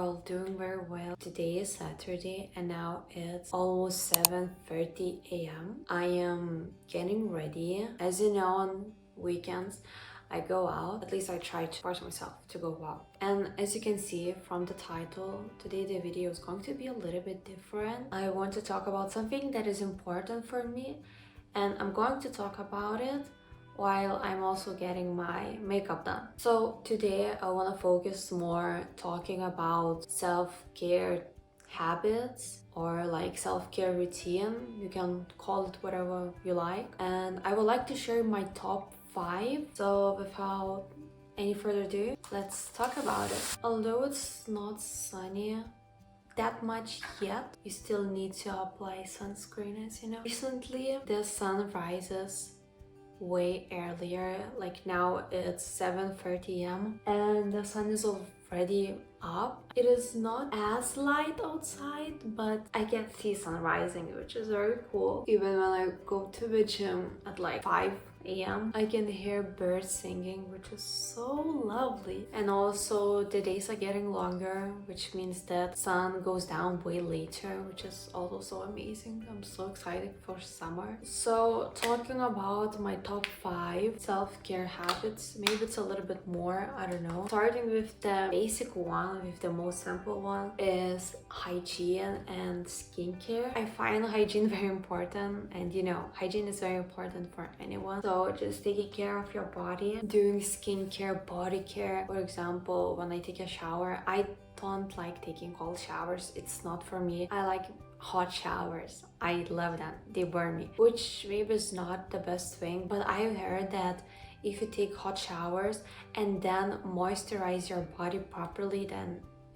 all doing very well. Today is Saturday and now it's almost 7:30 a.m. I am getting ready. As you know, on weekends I go out. At least I try to force myself to go out. And as you can see from the title, today the video is going to be a little bit different. I want to talk about something that is important for me, and I'm going to talk about it while I'm also getting my makeup done. So today I want to focus more talking about self-care habits or like self-care routine. You can call it whatever you like. And I would like to share my top 5. So without any further ado, let's talk about it. Although it's not sunny that much yet, you still need to apply sunscreen, as you know. Recently the sun rises way earlier, like now it's 7:30 a.m. and the sun is already up. It is not as light outside, but I can see sun rising, which is very cool. Even when I go to the gym at like 5 a.m. I can hear birds singing, which is so lovely. And also the days are getting longer, which means that sun goes down way later, which is also so amazing. I'm so excited for summer. So talking about my top 5 self-care habits, maybe it's a little bit more, I don't know. Starting with the basic one, with the most simple one, is hygiene and skincare. I find hygiene very important, and you know, hygiene is very important for anyone. So just taking care of your body, doing skincare, body care. For example, when I take a shower, I don't like taking cold showers. It's not for me. I like hot showers. I love them. They burn me, which maybe is not the best thing, but I've heard that if you take hot showers and then moisturize your body properly, then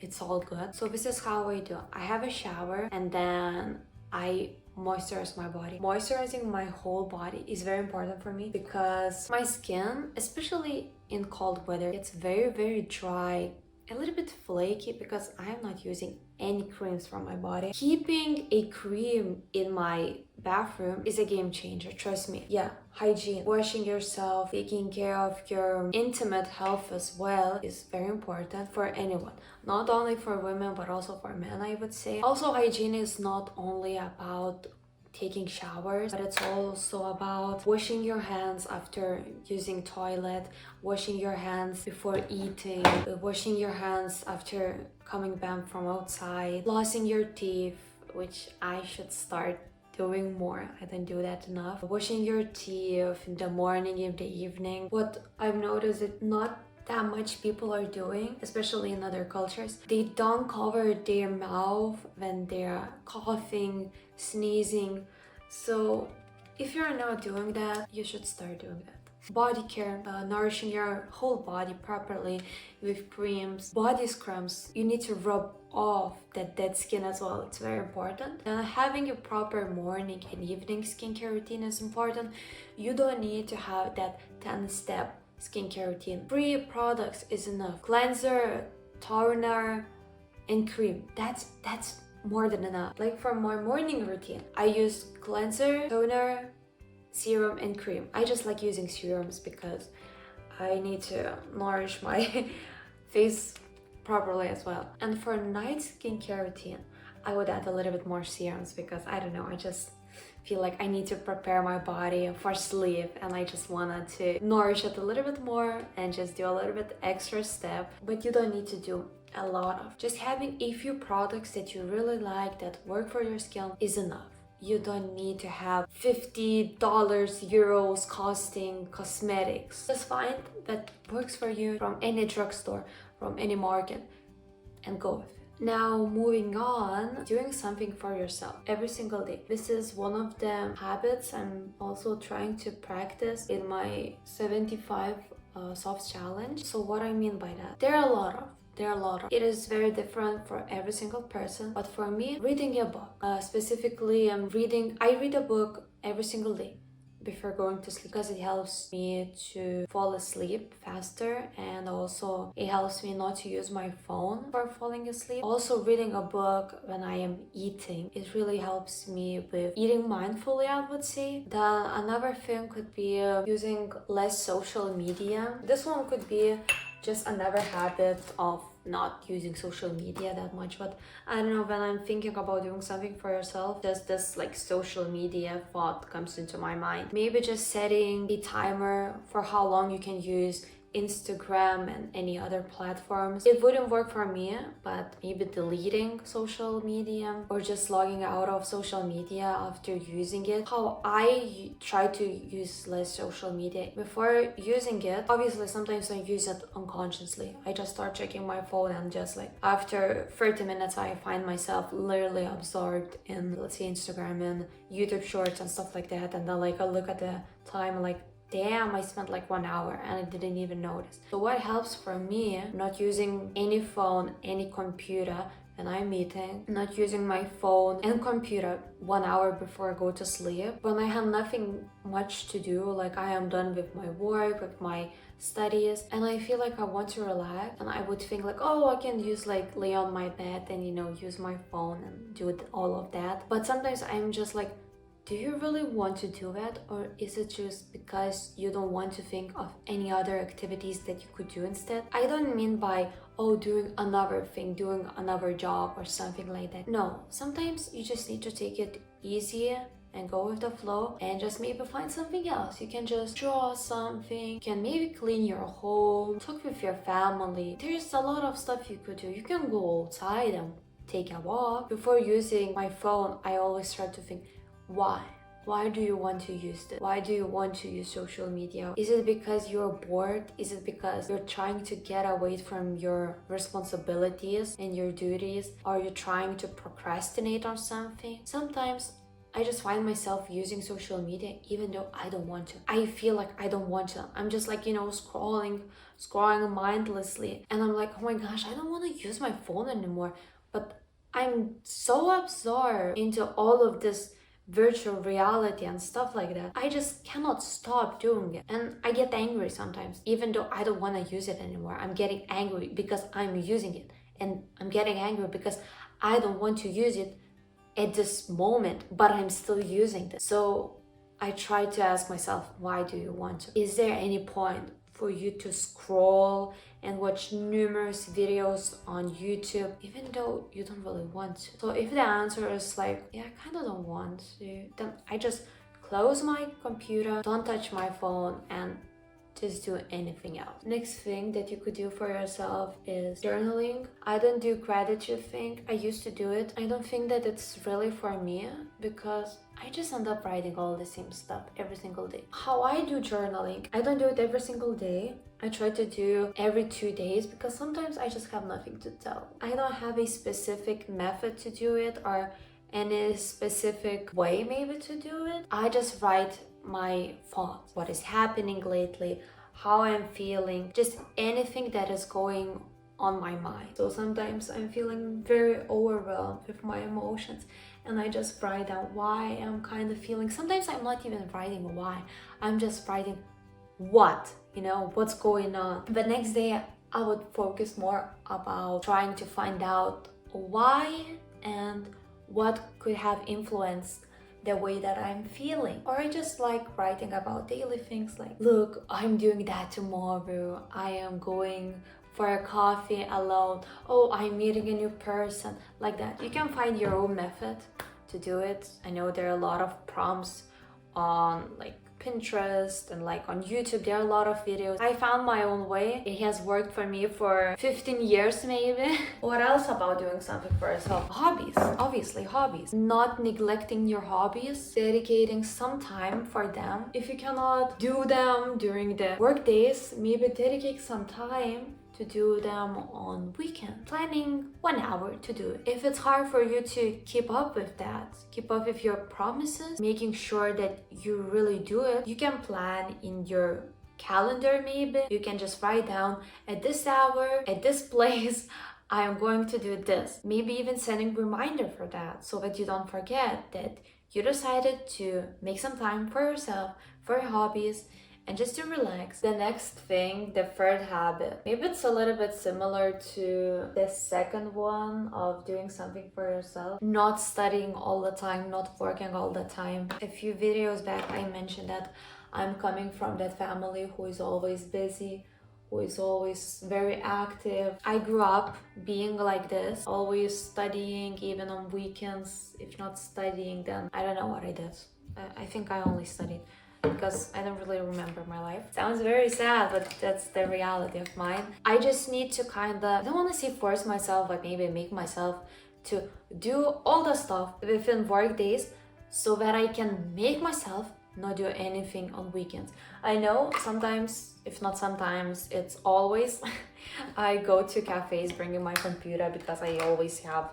it's all good. So this is how I do. I have a shower and then I moisturize my body. Moisturizing my whole body is very important for me because my skin, especially in cold weather, gets very dry, a little bit flaky because I am not using any creams for my body. Keeping a cream in my bathroom is a game changer, trust me. Yeah, hygiene, washing yourself, taking care of your intimate health as well is very important for anyone. Not only for women, but also for men, I would say. Also, hygiene is not only about taking showers, but it's also about washing your hands after using toilet, washing your hands before eating, washing your hands after coming back from outside, flossing your teeth, which I should start doing more. I don't do that enough. Washing your teeth in the morning, in the evening. What I've noticed is not that much people are doing, especially in other cultures. They don't cover their mouth when they're coughing, sneezing. So if you're not doing that, you should start doing that. Body care, nourishing your whole body properly with creams, body scrubs. You need to rub off that dead skin as well. It's very important. And having a proper morning and evening skincare routine is important. You don't need to have that 10-step skincare routine. 3 products is enough. Cleanser, toner, and cream. That's more than enough. Like for my morning routine, I use cleanser, toner, serum, and cream. I just like using serums because I need to nourish my face properly as well. And for night skincare routine, I would add a little bit more serums because I don't know, I just feel like I need to prepare my body for sleep, and I just wanted to nourish it a little bit more and just do a little bit extra step. But you don't need to do a lot of. Just having a few products that you really like that work for your skin is enough. You don't need to have $50, euros costing cosmetics. Just find that works for you from any drugstore, from any market, and go with it. Now moving on, doing something for yourself every single day. This is one of the habits I'm also trying to practice in my 75 softs challenge. So what I mean by that, there are a lot of. It is very different for every single person, but for me, reading a book, specifically I read a book every single day before going to sleep because it helps me to fall asleep faster, and also it helps me not to use my phone for falling asleep. Also, reading a book when I am eating, it really helps me with eating mindfully, I would say. Then another thing could be using less social media. This one could be just another habit of not using social media that much, but I don't know, when I'm thinking about doing something for yourself, just this like social media thought comes into my mind. Maybe just setting a timer for how long you can use Instagram and any other platforms. It wouldn't work for me, but maybe deleting social media or just logging out of social media after using it. How I try to use less social media before using it. Obviously, sometimes I use it unconsciously. I just start checking my phone and just like after 30 minutes, I find myself literally absorbed in, let's say, Instagram and YouTube shorts and stuff like that. And then like I look at the time and like, damn, I spent like 1 hour and I didn't even notice. So what helps for me, not using any phone, any computer when I'm eating, not using my phone and computer 1 hour before I go to sleep. When I have nothing much to do, like I am done with my work, with my studies, and I feel like I want to relax, and I would think like, oh, I can use like lay on my bed and use my phone and do all of that. But sometimes I'm just like, do you really want to do that, or is it just because you don't want to think of any other activities that you could do instead? I don't mean by, oh, doing another thing, doing another job or something like that. No, sometimes you just need to take it easy and go with the flow and just maybe find something else. You can just draw something, you can maybe clean your home, talk with your family. There's a lot of stuff you could do. You can go outside and take a walk. Before using my phone, I always try to think, why? Why do you want to use this? Why do you want to use social media? Is it because you're bored? Is it because you're trying to get away from your responsibilities and your duties? Are you trying to procrastinate on something? Sometimes I just find myself using social media even though I don't want to. I feel like I don't want to. I'm just like, scrolling mindlessly. And I'm like, oh my gosh, I don't want to use my phone anymore. But I'm so absorbed into all of this virtual reality and stuff like that. I just cannot stop doing it. And I get angry sometimes, even though I don't want to use it anymore. I'm getting angry because I'm using it. And I'm getting angry because I don't want to use it at this moment, but I'm still using this. So I try to ask myself, why do you want to? Is there any point for you to scroll and watch numerous videos on YouTube, even though you don't really want to? So if the answer is like, yeah, I kind of don't want to, then I just close my computer, don't touch my phone, and just do anything else. Next thing that you could do for yourself is journaling. I don't do gratitude thing. I used to do it. I don't think that it's really for me because I just end up writing all the same stuff every single day. How I do journaling, I don't do it every single day. I try to do every 2 days because sometimes I just have nothing to tell. I don't have a specific method to do it or any specific way maybe to do it. I just write my thoughts, what is happening lately, how I'm feeling, just anything that is going on my mind. So sometimes I'm feeling very overwhelmed with my emotions and I just write down why I'm kind of feeling. Sometimes I'm not even writing why, I'm just writing what's going on. The next day I would focus more about trying to find out why and what could have influenced the way that I'm feeling. Or I just like writing about daily things like, look, I'm doing that tomorrow, I am going for a coffee alone, oh, I'm meeting a new person, like that. You can find your own method to do it. I know there are a lot of prompts on like Pinterest and like on YouTube. There are a lot of videos. I found my own way. It has worked for me for 15 years maybe. What else about doing something for yourself? Hobbies, obviously hobbies. Not neglecting your hobbies, dedicating some time for them. If you cannot do them during the work days, maybe dedicate some time to do them on weekend, planning 1 hour to do it. If it's hard for you to keep up with that, keep up with your promises, making sure that you really do it, you can plan in your calendar maybe. You can just write down at this hour, at this place, I am going to do this. Maybe even sending reminder for that so that you don't forget that you decided to make some time for yourself, for your hobbies, and just to relax. The next thing, the third habit, maybe it's a little bit similar to the second one of doing something for yourself. Not studying all the time, not working all the time. A few videos back I mentioned that I'm coming from that family who is always busy, who is always very active. I grew up being like this, always studying, even on weekends. If not studying, then I don't know what I did. I think I only studied because I don't really remember my life. Sounds very sad, but that's the reality of mine. I just need to I don't want to say force myself, but maybe make myself to do all the stuff within work days so that I can make myself not do anything on weekends. I know sometimes, if not sometimes, it's always, I go to cafes bringing my computer because I always have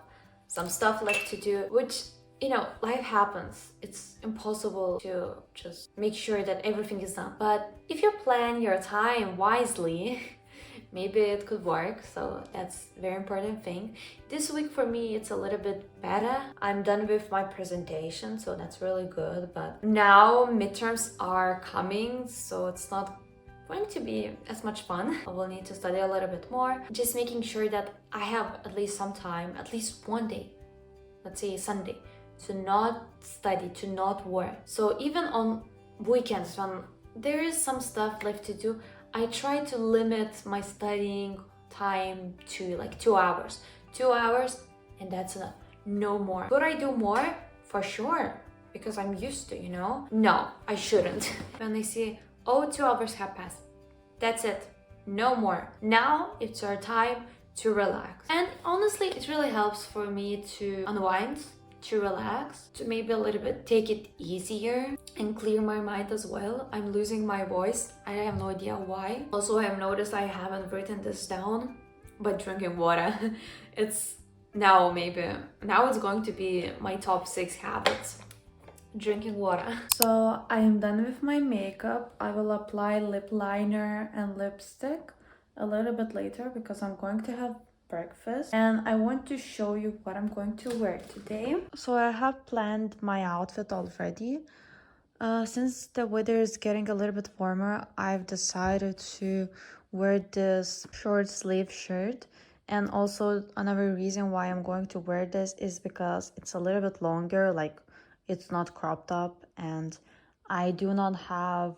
some stuff left to do, which, you know, life happens. It's impossible to just make sure that everything is done. But if you plan your time wisely, maybe it could work. So that's a very important thing. This week for me, it's a little bit better. I'm done with my presentation, so that's really good. But now midterms are coming, so it's not going to be as much fun. I will need to study a little bit more. Just making sure that I have at least some time, at least one day, let's say Sunday, to not study, to not work. So even on weekends when there is some stuff left to do, I try to limit my studying time to like 2 hours. 2 hours, and that's enough. No more. Could I do more? For sure, because I'm used to, you know? No, I shouldn't. When I see, oh, 2 hours have passed, that's it. No more. Now it's our time to relax. And honestly, it really helps for me to unwind, to relax, to maybe a little bit take it easier and clear my mind as well. I'm losing my voice. I have no idea why. Also, I have noticed I haven't written this down, but drinking water. It's now it's going to be my top 6 habits. Drinking water. So I am done with my makeup. I will apply lip liner and lipstick a little bit later because I'm going to have breakfast and I want to show you what I'm going to wear today. So I have planned my outfit already. Since the weather is getting a little bit warmer, I've decided to wear this short sleeve shirt. And also another reason why I'm going to wear this is because it's a little bit longer, like it's not cropped up, and I do not have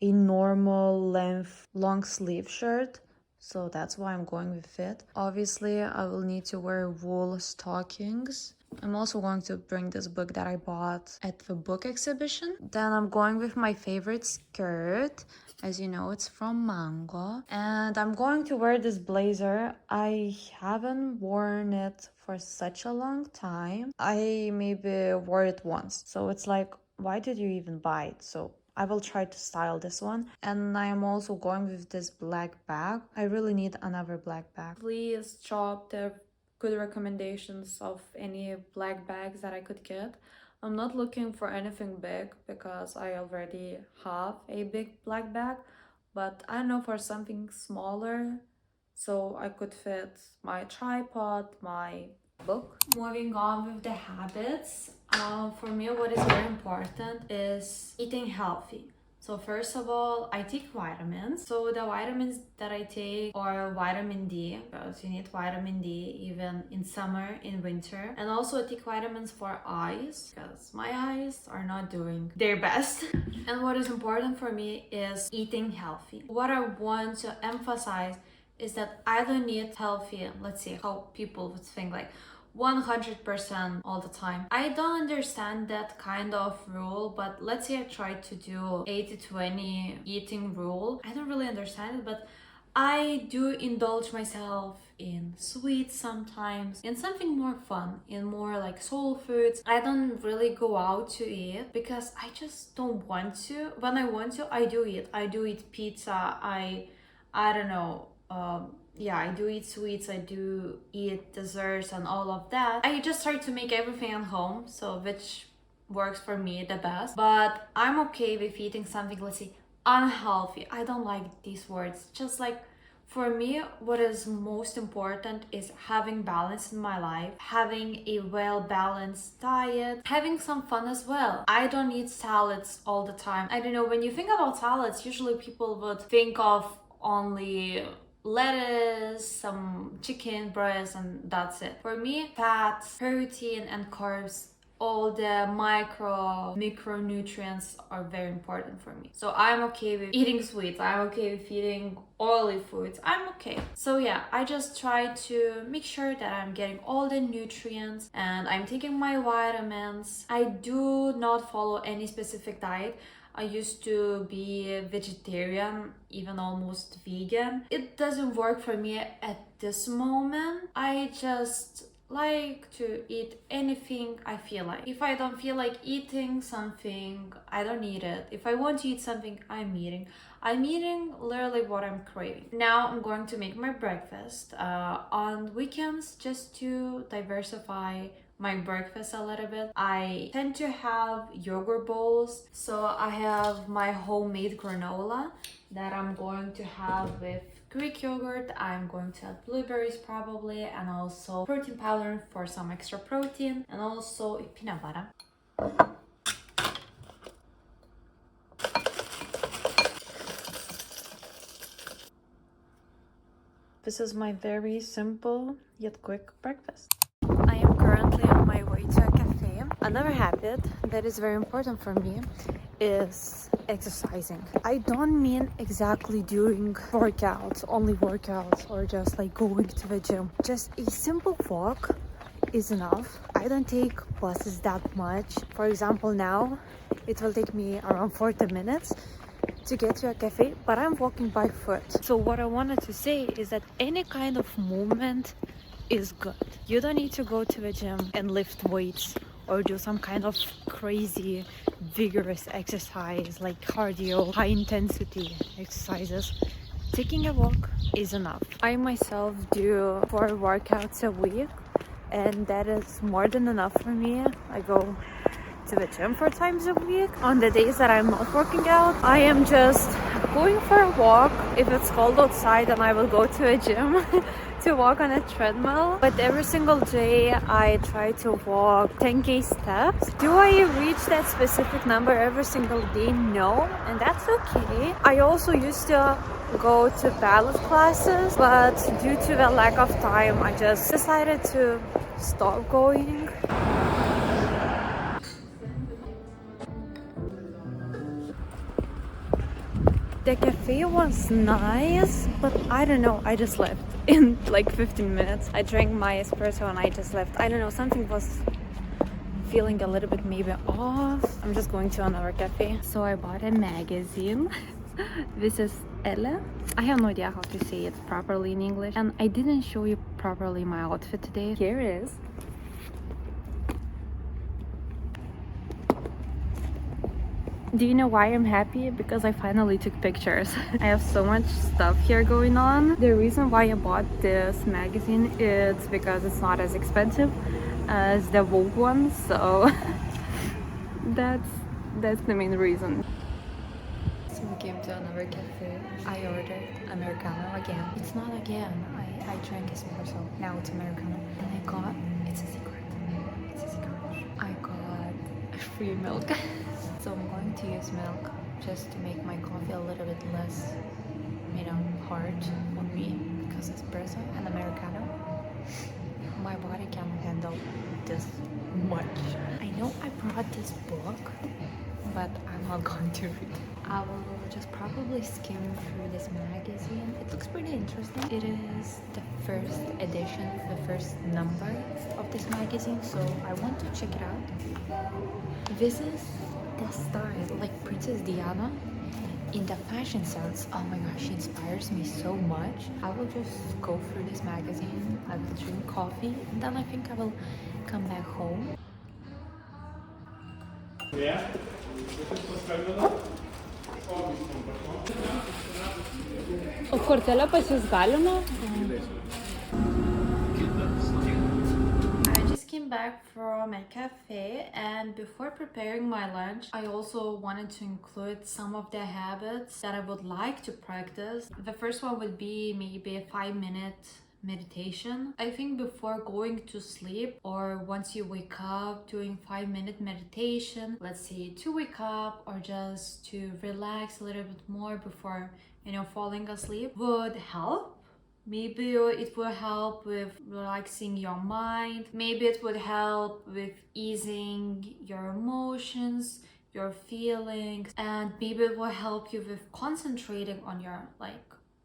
a normal length long sleeve shirt. So that's why I'm going with it. Obviously, I will need to wear wool stockings. I'm also going to bring this book that I bought at the book exhibition. Then I'm going with my favorite skirt. As you know, it's from Mango. And I'm going to wear this blazer. I haven't worn it for such a long time. I maybe wore it once. So it's like, why did you even buy it? So I will try to style this one. And I am also going with this black bag. I really need another black bag. Please drop the good recommendations of any black bags that I could get. I'm not looking for anything big because I already have a big black bag, but I don't know, for something smaller so I could fit my tripod, my book. Moving on with the habits, for me what is very important is eating healthy. So first of all, I take vitamins. So the vitamins that I take are vitamin D, because you need vitamin D even in summer, in winter. And also I take vitamins for eyes, because my eyes are not doing their best. And what is important for me is eating healthy. What I want to emphasize is that I don't need healthy, let's see how people would think, like 100% all the time. I don't understand that kind of rule, but let's say I try to do 80-20 eating rule. I don't really understand it, but I do indulge myself in sweets sometimes, in something more fun, in more like soul foods. I don't really go out to eat because I just don't want to. When I want to, I do eat. I do eat pizza. I don't know. Yeah, I do eat sweets, I do eat desserts and all of that. I just try to make everything at home, so which works for me the best. But I'm okay with eating something, let's say, unhealthy. I don't like these words. Just like, for me, what is most important is having balance in my life, having a well-balanced diet, having some fun as well. I don't eat salads all the time. I don't know, when you think about salads, usually people would think of only lettuce, some chicken breast, and that's it. For me, fats, protein, and carbs all the micronutrients are very important for me. So I'm okay with eating sweets, I'm okay with eating oily foods, I'm okay. So yeah, I just try to make sure that I'm getting all the nutrients and I'm taking my vitamins. I do not follow any specific diet. I used to be a vegetarian, even almost vegan. It doesn't work for me at this moment. I just like to eat anything I feel like. If I don't feel like eating something, I don't eat it. If I want to eat something, I'm eating. I'm eating literally what I'm craving. Now I'm going to make my breakfast on weekends just to diversify my breakfast a little bit. I tend to have yogurt bowls, so I have my homemade granola that I'm going to have with Greek yogurt. I'm going to add blueberries probably, and also protein powder for some extra protein, and also peanut butter. This is my very simple yet quick breakfast. I am currently on my way to a cafe. Another habit that is very important for me is exercising. I don't mean exactly doing workouts, only workouts, or just like going to the gym. Just a simple walk is enough. I don't take buses that much. For example, now it will take me around 40 minutes to get to a cafe, but I'm walking by foot. So what I wanted to say is that any kind of movement is good. You don't need to go to the gym and lift weights or do some kind of crazy vigorous exercise like cardio, high intensity exercises. Taking a walk is enough. I myself do 4 workouts a week, and that is more than enough for me. I go to the gym 4 times a week. On the days that I'm not working out, I am just going for a walk. If it's cold outside, then I will go to a gym to walk on a treadmill. But every single day I try to walk 10k steps. Do I reach that specific number every single day? No, and that's okay. I also used to go to ballet classes, but due to the lack of time, I just decided to stop going. The cafe was nice, but I don't know, I just left in like 15 minutes. I drank my espresso and I just left. I don't know, something was feeling a little bit maybe off. I'm just going to another cafe. So I bought a magazine. This is Elle. I have no idea how to say it properly in English, and I didn't show you properly my outfit today. Here it is. Do you know why I'm happy? Because I finally took pictures. I have so much stuff here going on. The reason why I bought this magazine is because it's not as expensive as the Vogue one, so that's the main reason. So we came to another cafe. I ordered Americano again. It's not again. I drank espresso. Now it's Americano. And I got, it's a secret. It's a secret. I got free milk. So I'm going to use milk just to make my coffee a little bit less, hard on me, because espresso and Americano, my body can't handle this much. I know I brought this book, but I'm not going to read it. I will just probably skim through this magazine. It looks pretty interesting. It is the first edition, the first number of this magazine, so I want to check it out. This is the style, like Princess Diana in the fashion sense. Oh my gosh, she inspires me so much. I will just go through this magazine, I will drink coffee, and then I think I will come back home. Yeah. O kortelę pas jus galima? I just came back from a cafe, and before preparing my lunch, I also wanted to include some of the habits that I would like to practice. The first one would be maybe a 5-minute meditation. I think before going to sleep or once you wake up, doing 5-minute meditation, let's say to wake up or just to relax a little bit more before falling asleep, would help. Maybe it will help with relaxing your mind. Maybe it would help with easing your emotions, your feelings, and maybe it will help you with concentrating on your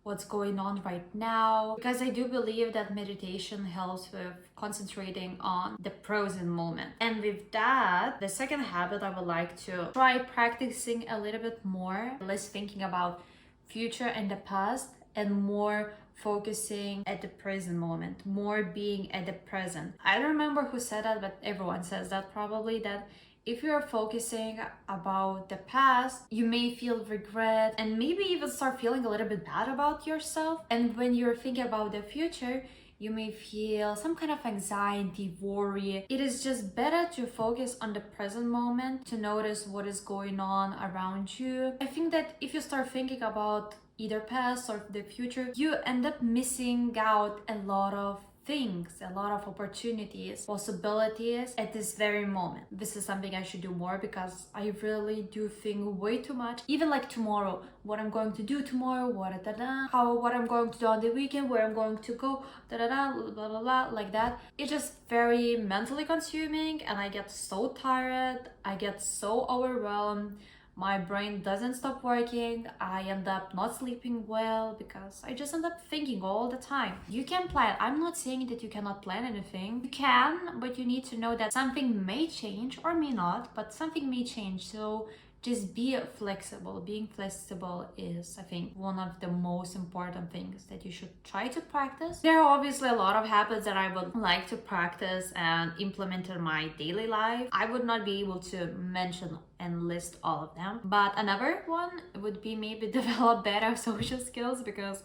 what's going on right now, because I do believe that meditation helps with concentrating on the present moment. And with that, the second habit I would like to try practicing a little bit more, less thinking about future and the past and more focusing at the present moment, more being at the present. I don't remember who said that, but everyone says that probably, that if you're focusing about the past, you may feel regret and maybe even start feeling a little bit bad about yourself. And when you're thinking about the future, you may feel some kind of anxiety, worry. It is just better to focus on the present moment, to notice what is going on around you. I think that if you start thinking about either past or the future, you end up missing out a lot of things, a lot of opportunities, possibilities at this very moment. This is something I should do more, because I really do think way too much. Even like tomorrow, what I'm going to do tomorrow, what I'm going to do on the weekend, where I'm going to go, blah blah blah, like that. It's just very mentally consuming, and I get so tired, I get so overwhelmed. My brain doesn't stop working. I end up not sleeping well because I just end up thinking all the time. You can plan. I'm not saying that you cannot plan anything. You can, but you need to know that something may change or may not, but something may change. So just be flexible. Being flexible is, I think, one of the most important things that you should try to practice. There are obviously a lot of habits that I would like to practice and implement in my daily life. I would not be able to mention and list all of them, but another one would be maybe develop better social skills, because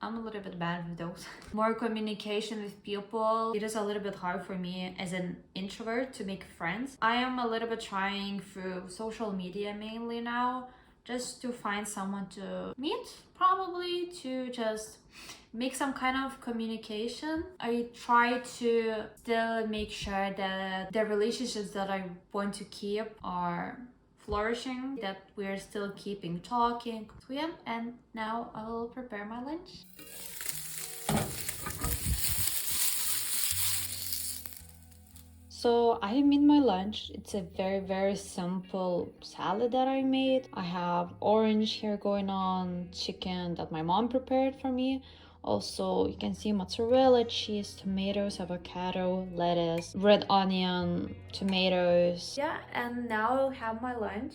I'm a little bit bad with those. More communication with people. It is a little bit hard for me as an introvert to make friends. I am a little bit trying through social media mainly now, just to find someone to meet, probably to just make some kind of communication. I try to still make sure that the relationships that I want to keep are flourishing, that we're still keeping talking. So yeah, and now I will prepare my lunch. So I made my lunch. It's a very simple salad that I made. I have orange here going on, chicken that my mom prepared for me. Also, you can see mozzarella, cheese, tomatoes, avocado, lettuce, red onion, tomatoes. Yeah, and now I'll have my lunch.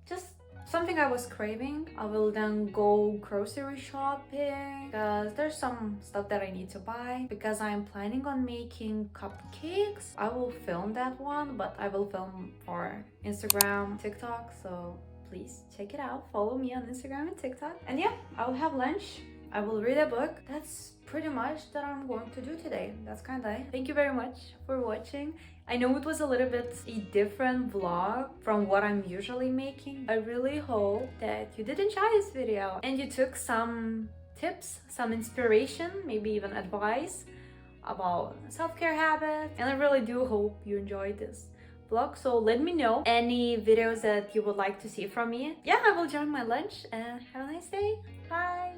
Just something I was craving. I will then go grocery shopping, because there's some stuff that I need to buy, because I'm planning on making cupcakes. I will film that one, but I will film for Instagram, TikTok, so please check it out. Follow me on Instagram and TikTok. And yeah, I'll have lunch. I will read a book. That's pretty much that I'm going to do today. That's kind of it. Thank you very much for watching. I know it was a little bit a different vlog from what I'm usually making. I really hope that you did enjoy this video and you took some tips, some inspiration, maybe even advice about self-care habits. And I really do hope you enjoyed this vlog. So let me know any videos that you would like to see from me. Yeah, I will join my lunch and have a nice day. Bye.